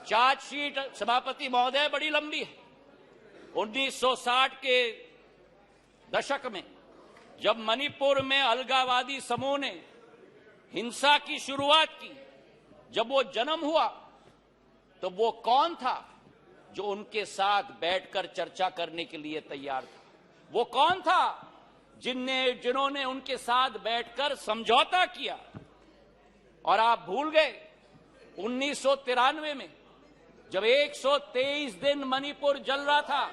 Chargesheet सभापति महोदय बड़ी लंबी है। 1960 के दशक में जब मणिपुर में अलगाववादी समूह ने हिंसा की शुरुआत की, जब वो जन्म हुआ तो वो कौन था जो उनके साथ बैठकर चर्चा करने के लिए तैयार था? वो कौन था जिन्होंने उनके साथ बैठकर समझौता किया? और आप भूल गए 1993 में जब 123 दिन मणिपुर जल रहा था,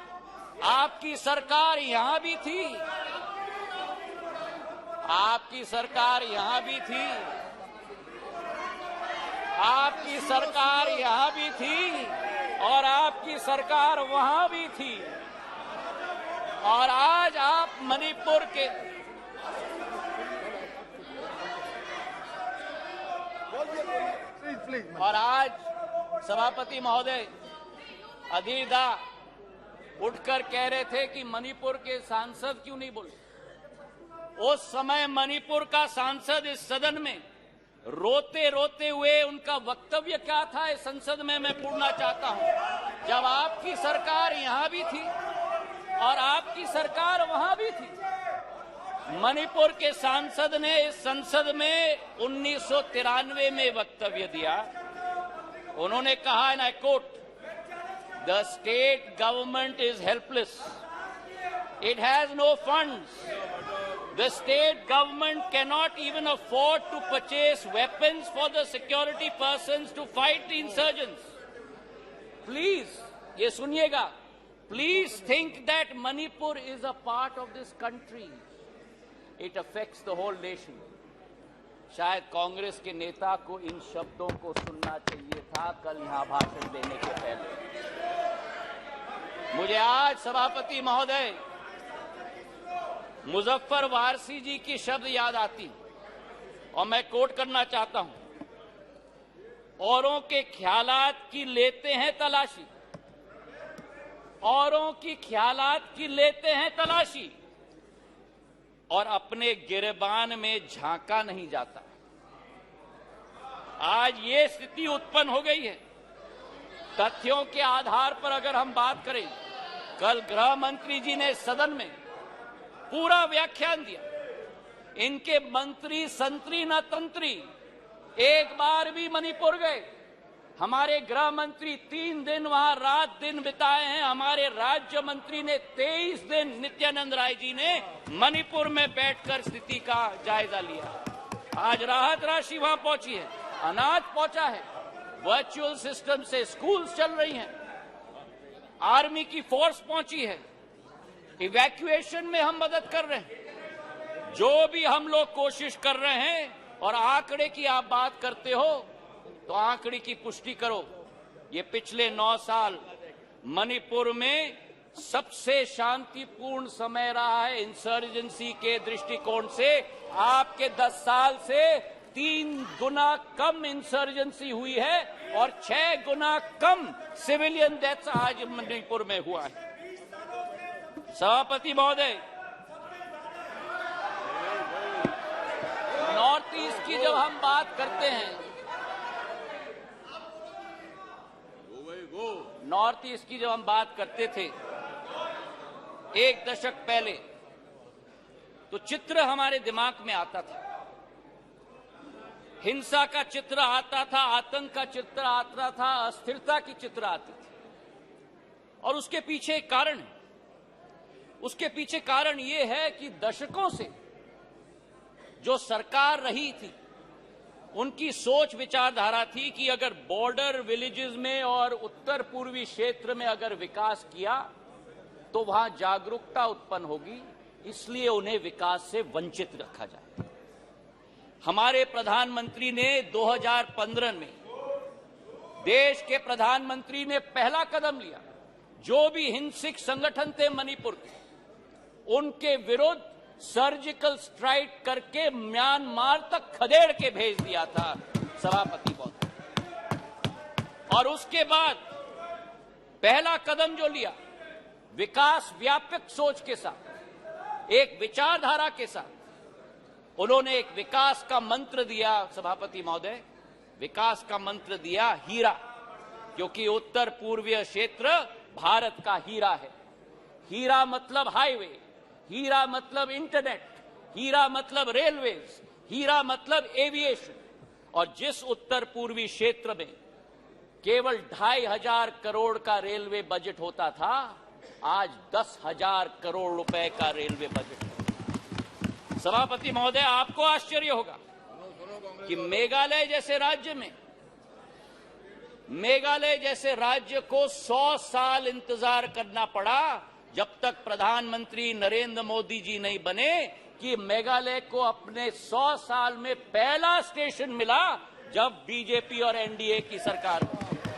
आपकी सरकार यहां भी थी। आपकी सरकार यहां भी थी। आपकी सरकार यहां भी थी और आपकी सरकार वहां भी थी। और आज आप मणिपुर के और आज सभापति महोदय अधीर दा उठकर कह रहे थे कि मणिपुर के सांसद क्यों नहीं बोले। उस समय मणिपुर का सांसद इस सदन में रोते रोते हुए उनका वक्तव्य क्या था इस संसद में मैं पूछना चाहता हूं। जब आपकी सरकार यहां भी थी और आपकी सरकार वहां भी थी, मणिपुर के सांसद ने इस संसद में 1993 में वक्तव्य दिया। उन्होंने कहा, and I quote, the state government is helpless, it has no funds, the state government cannot even afford to purchase weapons for the security persons to fight the insurgents. Please, ये सुनिएगा, please think that Manipur is a part of this country. It affects the whole nation. शायद कांग्रेस के नेता को इन शब्दों को सुनना चाहिए था कल यहां भाषण देने के पहले। मुझे आज सभापति महोदय मुजफ्फर वारसी जी की शब्द याद आती और मैं कोट करना चाहता हूं। औरों के ख्यालात की लेते हैं तलाशी, औरों की ख्यालात की लेते हैं तलाशी और अपने गिरबान में झांका नहीं जाता। आज ये स्थिति उत्पन्न हो गई है। तथ्यों के आधार पर अगर हम बात करें, कल गृह मंत्री जी ने सदन में पूरा व्याख्यान दिया। इनके मंत्री संतरी न तंत्री एक बार भी मणिपुर गए। हमारे गृह मंत्री 3 दिन वहां रात दिन बिताए हैं। हमारे राज्य मंत्री ने 23 दिन, नित्यानंद राय जी ने मणिपुर में बैठकर स्थिति का जायजा लिया। आज राहत राशि वहां पहुंची है, अनाज पहुंचा है, वर्चुअल सिस्टम से स्कूल्स चल रही हैं, आर्मी की फोर्स पहुंची है, इवैक्यूएशन में हम मदद कर रहे हैं। जो भी हम लोग कोशिश कर रहे हैं, और आंकड़े की आप बात करते हो तो आंकड़े की पुष्टि करो। ये पिछले 9 साल मणिपुर में सबसे शांतिपूर्ण समय रहा है इंसर्जेंसी के दृष्टिकोण से। आपके 10 साल से 3 गुना कम इंसर्जेंसी हुई है और 6 गुना कम सिविलियन डेथ्स आज मणिपुर में हुआ है। सभापति महोदय, नॉर्थ ईस्ट की जब हम बात करते हैं, नॉर्थ ईस्ट की जब हम बात करते थे 1 दशक पहले, तो चित्र हमारे दिमाग में आता था। हिंसा का चित्र आता था, आतंक का चित्र आता था, अस्थिरता की चित्र आती थी। और उसके पीछे एक कारण है। उसके पीछे कारण यह है कि दशकों से जो सरकार रही थी, उनकी सोच विचारधारा थी कि अगर बॉर्डर विलेजेस में और उत्तर पूर्वी क्षेत्र में अगर विकास किया तो वहां जागरूकता उत्पन्न होगी, इसलिए उन्हें विकास से वंचित रखा जाए। हमारे प्रधानमंत्री ने 2015 में, देश के प्रधानमंत्री ने पहला कदम लिया। जो भी हिंसक संगठन थे मणिपुर के, उनके विरुद्ध सर्जिकल स्ट्राइक करके म्यांमार तक खदेड़ के भेज दिया था सभापति महोदय। और उसके बाद पहला कदम जो लिया, विकास व्यापक सोच के साथ, एक विचारधारा के साथ, उन्होंने एक विकास का मंत्र दिया। सभापति महोदय, विकास का मंत्र दिया हीरा। क्योंकि उत्तर पूर्वीय क्षेत्र भारत का हीरा है। हीरा मतलब हाईवे, हीरा मतलब इंटरनेट, हीरा मतलब रेलवेज, हीरा मतलब एविएशन। और जिस उत्तर पूर्वी क्षेत्र में केवल 2,500 करोड़ का रेलवे बजट होता था, आज 10,000 करोड़ रुपए का रेलवे बजट है। सभापति महोदय, आपको आश्चर्य होगा कि मेघालय जैसे राज्य को 100 साल इंतजार करना पड़ा, जब तक प्रधानमंत्री नरेंद्र मोदी जी नहीं बने, कि मेघालय को अपने 100 साल में पहला स्टेशन मिला जब बीजेपी और एनडीए की सरकार